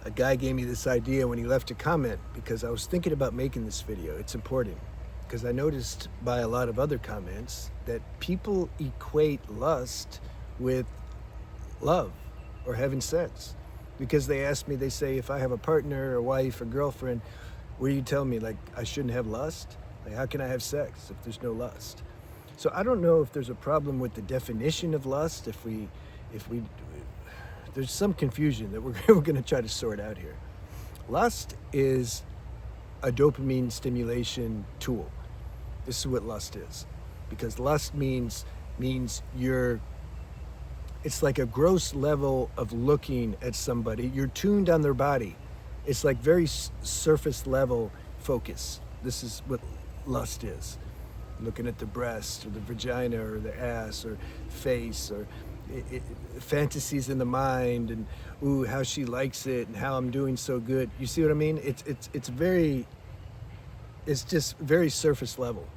A guy gave me this idea when he left a comment because I was thinking about making this video. It's important because I noticed by a lot of other comments that people equate lust with love or having sex. Because they ask me, they say, if I have a partner or wife or girlfriend, what do you tell me? Like, I shouldn't have lust? Like, how can I have sex if there's no lust? So I don't know if there's a problem with the definition of lust, if we there's some confusion that we're going to try to sort out here. Lust is a dopamine stimulation tool. This is what lust is. Because lust means it's like a gross level of looking at somebody. You're tuned on their body. It's like very surface level focus. This is what lust is. Looking at the breast or the vagina or the ass or face or fantasies in the mind and ooh, how she likes it and how I'm doing so good. You see what I mean? It's just very surface level.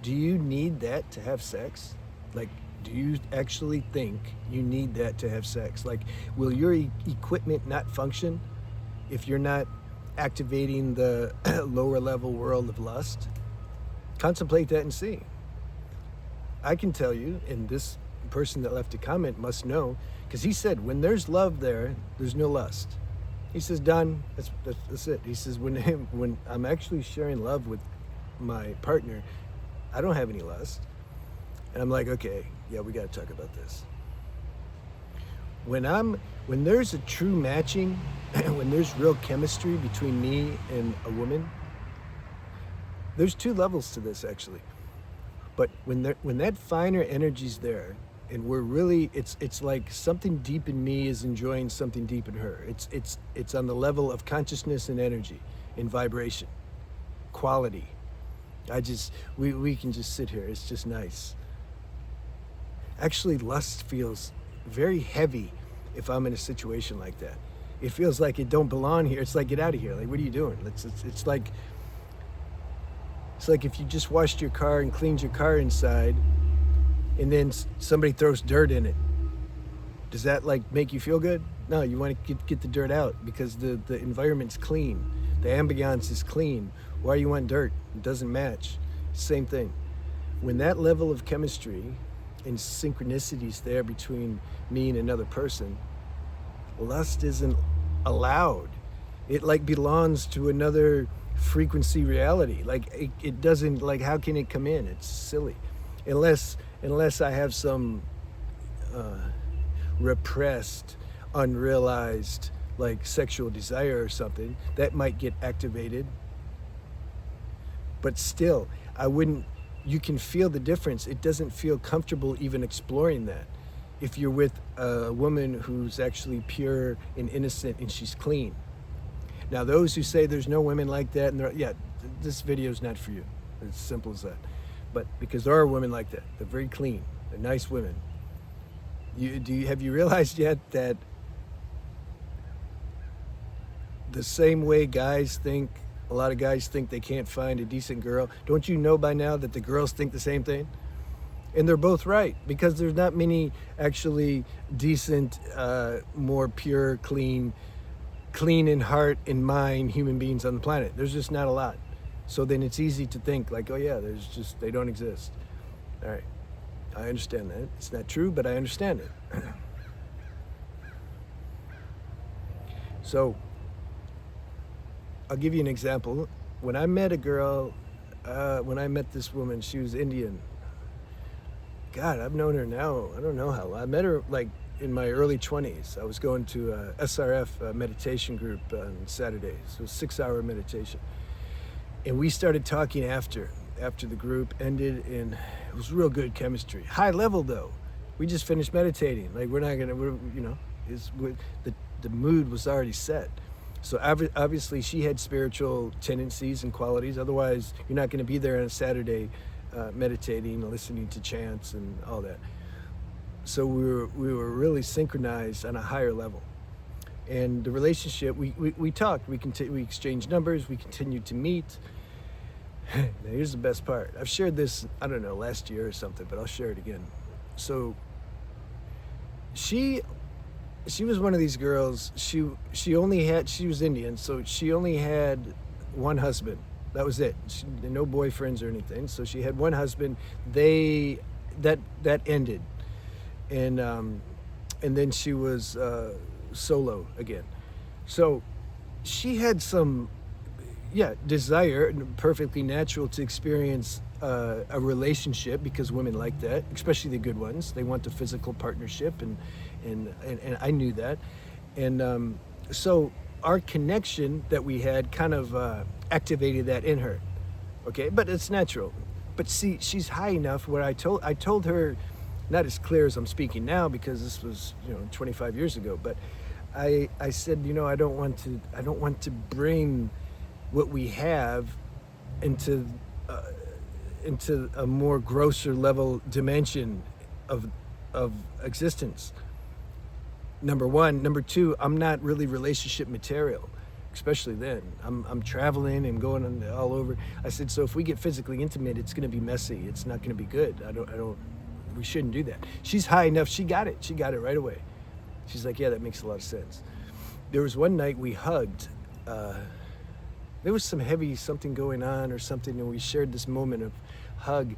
Do you need that to have sex? Like, do you actually think you need that to have sex? Like, will your equipment not function if you're not activating the lower level world of lust? Contemplate that and see. I can tell you, and this person that left a comment must know, because he said, when there's love there, there's no lust. He says, Don, that's it. He says, when I'm actually sharing love with my partner, I don't have any lust. And I'm like, okay, yeah, we got to talk about this. When there's a true matching, when there's real chemistry between me and a woman, there's two levels to this actually. But when that finer energy's there, and we're really, it's like something deep in me is enjoying something deep in her. It's on the level of consciousness and energy, in vibration, quality. We can just sit here. It's just nice. Actually, lust feels very heavy if I'm in a situation like that. It feels like it don't belong here. It's like, get out of here. Like, what are you doing? It's like if you just washed your car and cleaned your car inside, and then somebody throws dirt in it. Does that like make you feel good? No, you want to get the dirt out because the environment's clean. The ambiance is clean. Why you want dirt? It doesn't match. Same thing. When that level of chemistry and synchronicities there between me and another person, lust isn't allowed. It like belongs to another frequency reality. Like it doesn't, like, how can it come in? It's silly. Unless I have some repressed, unrealized, like sexual desire or something, that might get activated. But still, you can feel the difference. It doesn't feel comfortable even exploring that. If you're with a woman who's actually pure and innocent and she's clean. Now, those who say there's no women like that, this video is not for you. It's as simple as that. But because there are women like that, they're very clean, they're nice women. Have you realized yet that the same way a lot of guys think they can't find a decent girl, don't you know by now that the girls think the same thing? And they're both right, because there's not many actually decent, more pure, clean in heart and mind human beings on the planet. There's just not a lot. So then it's easy to think like, oh yeah, they don't exist. All right, I understand that. It's not true, but I understand it. So I'll give you an example. When I met this woman, she was Indian. God, I've known her now, I don't know how long. I met her like in my early 20s. I was going to a SRF meditation group on Saturdays. So it was 6-hour meditation. And we started talking after the group ended, and it was real good chemistry. High level though. We just finished meditating. Like the mood was already set. So obviously she had spiritual tendencies and qualities. Otherwise, you're not going to be there on a Saturday meditating, listening to chants and all that. So we were really synchronized on a higher level. And the relationship, we talked, we exchanged numbers, we continued to meet. Now here's the best part. I've shared this, I don't know, last year or something, but I'll share it again. So she she was one of these girls. She only had, she was Indian, so she only had one husband. That was it. No boyfriends or anything. So she had one husband. That ended, and then she was solo again. So she had some, yeah, desire, perfectly natural to experience a relationship, because women like that, especially the good ones. They want the physical partnership, and I knew that, and so our connection that we had kind of activated that in her. Okay, but it's natural. But see, she's high enough where I told her, not as clear as I'm speaking now because this was 25 years ago, but I said, I don't want to bring what we have into a more grosser level dimension of existence. Number one. Number two, I'm not really relationship material, especially then. I'm traveling and going all over. I said, so if we get physically intimate, it's going to be messy. It's not going to be good. We shouldn't do that. She's high enough. She got it right away. She's like, yeah, that makes a lot of sense. There was one night we hugged. There was some heavy something going on or something, and we shared this moment of hug,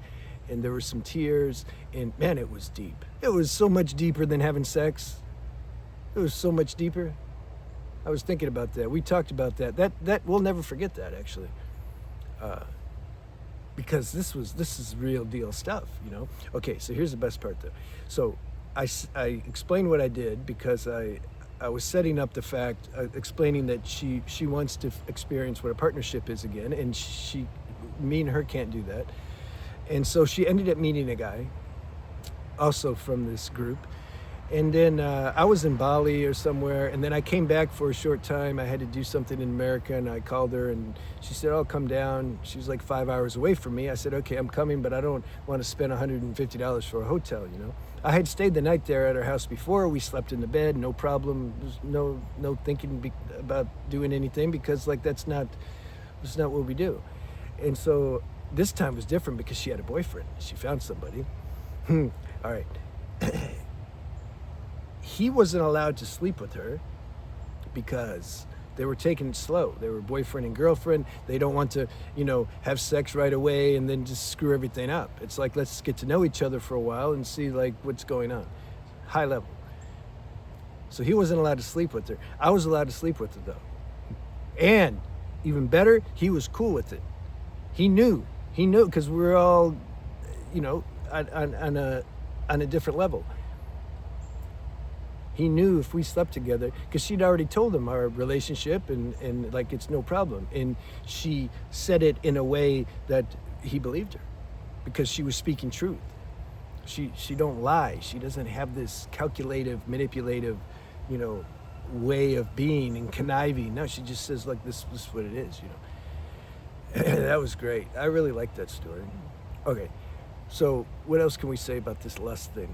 and there were some tears, and man, it was deep. It was so much deeper than having sex. It was so much deeper. I was thinking about that. We talked about that. That we'll never forget that, actually, because this is real deal stuff. Okay, so here's the best part though. So I explained what I did because I was setting up the fact, explaining that she wants to experience what a partnership is again, and me and her can't do that. And so she ended up meeting a guy, also from this group. And then I was in Bali or somewhere, and then I came back for a short time. I had to do something in America, and I called her, and she said, "I'll come down." She was like 5 hours away from me. I said, "Okay, I'm coming, but I don't want to spend $150 for a hotel, I had stayed the night there at her house before. We slept in the bed, no problem. There's no thinking about doing anything, because that's not what we do. And so this time was different because she had a boyfriend. She found somebody. All right. He wasn't allowed to sleep with her because they were taking it slow. They were boyfriend and girlfriend. They don't want to, have sex right away and then just screw everything up. It's like, let's get to know each other for a while and see what's going on. High level. So he wasn't allowed to sleep with her. I was allowed to sleep with her though. And even better, he was cool with it. He knew because we were all, on a different level. He knew if we slept together, because she'd already told him our relationship and it's no problem. And she said it in a way that he believed her because she was speaking truth. She don't lie. She doesn't have this calculative, manipulative, way of being and conniving. No, she just says this is what it is, That was great. I really liked that story. Okay, so what else can we say about this lust thing?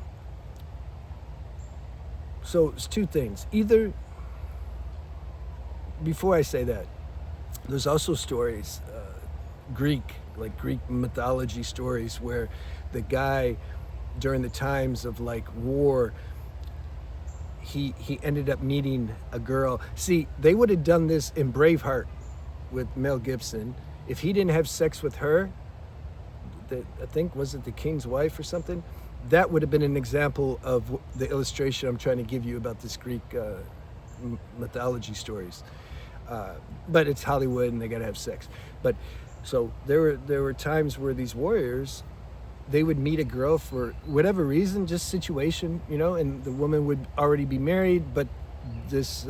So it's two things. Either, before I say that, there's also stories, Greek mythology stories, where the guy, during the times of war, he ended up meeting a girl. See, they would have done this in Braveheart with Mel Gibson. If he didn't have sex with her, I think, was it the king's wife or something? That would have been an example of the illustration I'm trying to give you about this Greek mythology stories. But it's Hollywood and they gotta have sex. But so there were times where these warriors, they would meet a girl for whatever reason, just situation, and the woman would already be married, but this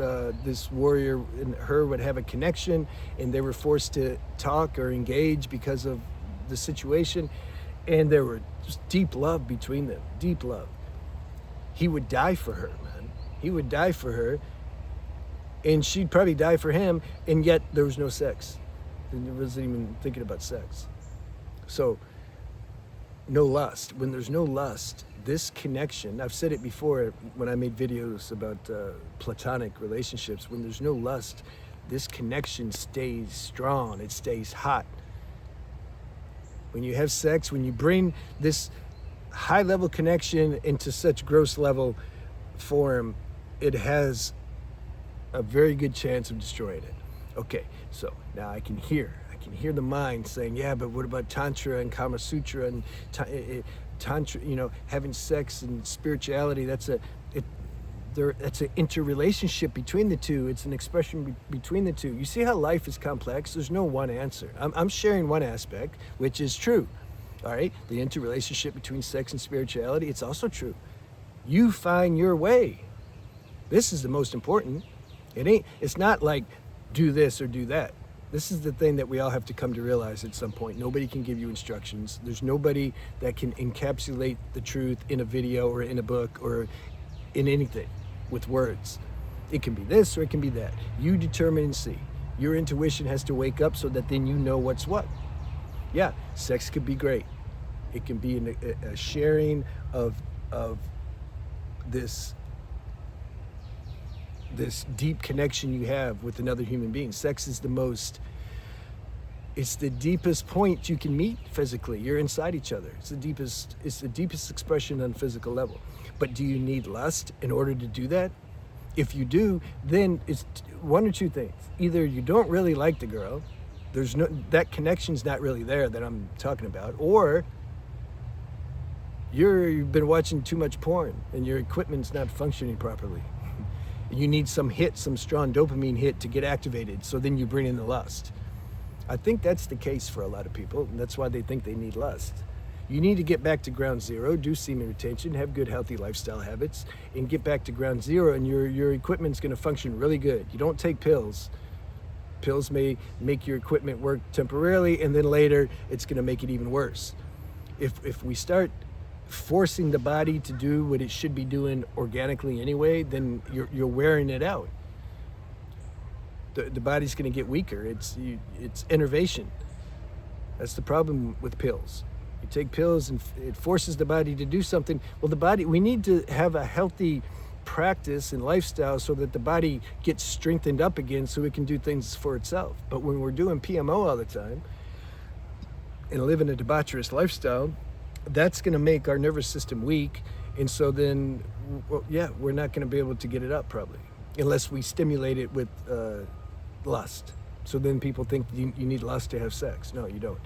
warrior and her would have a connection, and they were forced to talk or engage because of the situation. And there were just deep love between them, deep love. He would die for her, man. He would die for her, and she'd probably die for him, and yet there was no sex. He wasn't even thinking about sex. So, no lust. When there's no lust, this connection, I've said it before when I made videos about Platonic relationships, when there's no lust, this connection stays strong, it stays hot. When you have sex, when you bring this high level connection into such gross level form, it has a very good chance of destroying it. Okay, so now I can hear the mind saying, yeah, but what about Tantra and Kama Sutra and Tantra, having sex and spirituality? That's an interrelationship between the two. It's an expression between the two. You see how life is complex? There's no one answer. I'm sharing one aspect, which is true. All right, the interrelationship between sex and spirituality, it's also true. You find your way. This is the most important. It's not like do this or do that. This is the thing that we all have to come to realize at some point. Nobody can give you instructions. There's nobody that can encapsulate the truth in a video or in a book or in anything with words. It can be this or it can be that. You determine and see. Your intuition has to wake up so that then you know what's what. Yeah, sex could be great. It can be a sharing of this deep connection you have with another human being. Sex is it's the deepest point you can meet physically. You're inside each other. It's the deepest expression on a physical level. But do you need lust in order to do that? If you do, then it's one or two things. Either you don't really like the girl, that connection's not really there that I'm talking about, or you've been watching too much porn and your equipment's not functioning properly. You need some strong dopamine hit to get activated, so then you bring in the lust. I think that's the case for a lot of people, and that's why they think they need lust. You need to get back to ground zero, do semen retention, have good healthy lifestyle habits, and get back to ground zero, and your equipment's gonna function really good. You don't take pills. Pills may make your equipment work temporarily, and then later it's gonna make it even worse. If we start forcing the body to do what it should be doing organically anyway, then you're wearing it out. The body's going to get weaker. It's enervation. That's the problem with pills. You take pills and it forces the body to do something. Well, we need to have a healthy practice and lifestyle so that the body gets strengthened up again so it can do things for itself. But when we're doing PMO all the time and living a debaucherous lifestyle, that's going to make our nervous system weak, and so then, we're not going to be able to get it up probably, unless we stimulate it with lust. So then people think you need lust to have sex. No, you don't.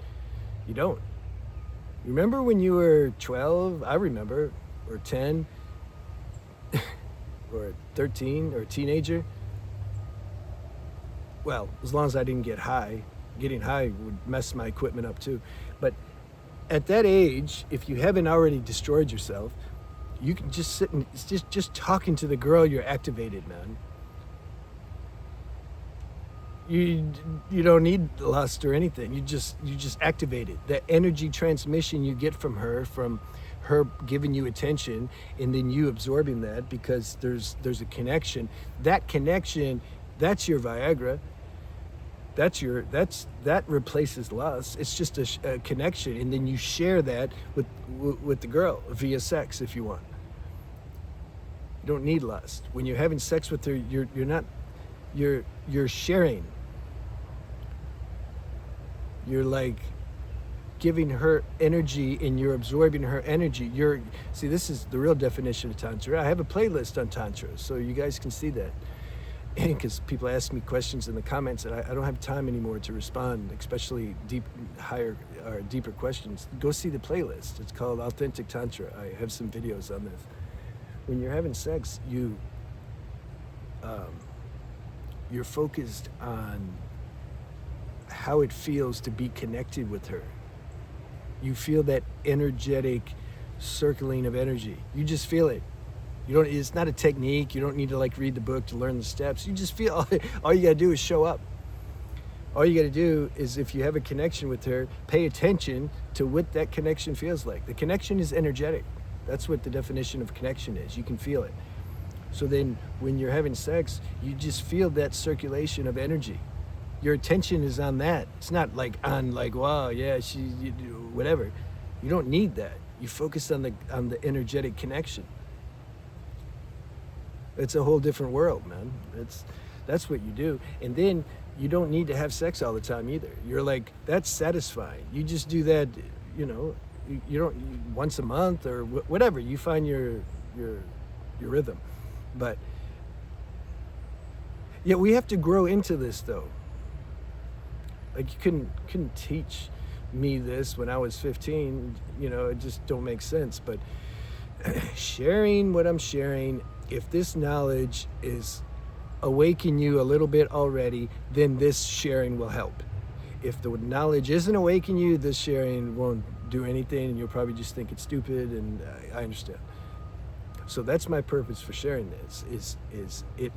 You don't. Remember when you were 12? I remember, or 10, or 13, or a teenager. Well, as long as I didn't get high. Getting high would mess my equipment up too. But at that age, if you haven't already destroyed yourself, you can just sit and just talking to the girl, you're activated, man. You don't need lust or anything. You just activated. The energy transmission you get from her giving you attention, and then you absorbing that because there's a connection. That connection, that's your Viagra. That replaces lust. It's just a connection, and then you share that with the girl via sex if you want. You don't need lust. When you're having sex with her, you're sharing. You're like giving her energy, and you're absorbing her energy. See, this is the real definition of Tantra. I have a playlist on Tantra, so you guys can see that. Because people ask me questions in the comments, and I don't have time anymore to respond, especially deeper questions. Go see the playlist. It's called Authentic Tantra. I have some videos on this. When you're having sex, you're focused on how it feels to be connected with her. You feel that energetic circling of energy. You just feel it. It's not a technique. You don't need to read the book to learn the steps. You just feel, all you gotta do is show up. All you gotta do is, if you have a connection with her, pay attention to what that connection feels like. The connection is energetic. That's what the definition of connection is. You can feel it. So then when you're having sex, you just feel that circulation of energy. Your attention is on that. It's not wow, yeah, whatever. You don't need that. You focus on the energetic connection. It's a whole different world, man. That's what you do. And then you don't need to have sex all the time either. You're that's satisfying. You just do that, you don't, once a month or whatever. You find your rhythm. But Yeah, we have to grow into this though. Like you couldn't teach me this when I was 15. You know, it just don't make sense. But sharing what I'm sharing, if this knowledge is awaken you a little bit already, then this sharing will help. If the knowledge isn't awaken you, this sharing won't do anything, and you'll probably just think it's stupid. And I understand. So that's my purpose for sharing this. Is it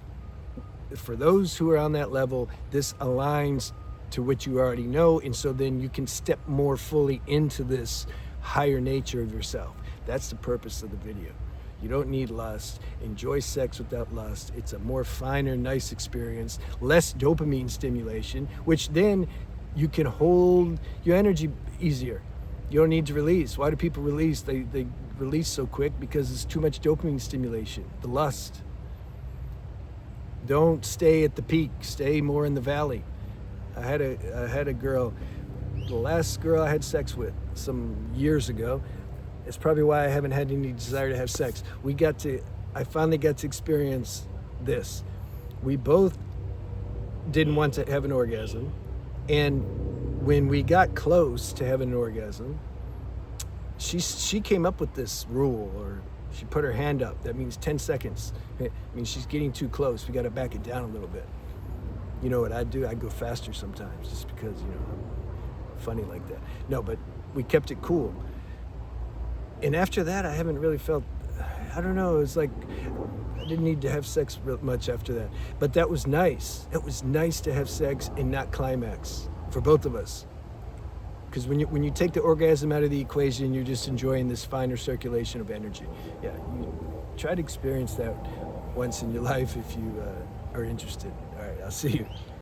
for those who are on that level? This aligns to what you already know, and so then you can step more fully into this higher nature of yourself. That's the purpose of the video. You don't need lust. Enjoy sex without lust. It's a more finer, nice experience, less dopamine stimulation, which then you can hold your energy easier. You don't need to release. Why do people release? They release so quick because there's too much dopamine stimulation, the lust. Don't stay at the peak. Stay more in the valley. I had a girl, the last girl I had sex with some years ago. It's probably why I haven't had any desire to have sex. I finally got to experience this. We both didn't want to have an orgasm. And when we got close to having an orgasm, she came up with this rule, or she put her hand up. That means 10 seconds. It means she's getting too close. We got to back it down a little bit. You know what I do? I go faster sometimes just because, you know, I'm funny like that. No, but we kept it cool. And after that, I haven't really felt, I don't know, it's like I didn't need to have sex much after that. But that was nice. It was nice to have sex and not climax for both of us. Because when you take the orgasm out of the equation, you're just enjoying this finer circulation of energy. Yeah, you try to experience that once in your life if you are interested. All right, I'll see you.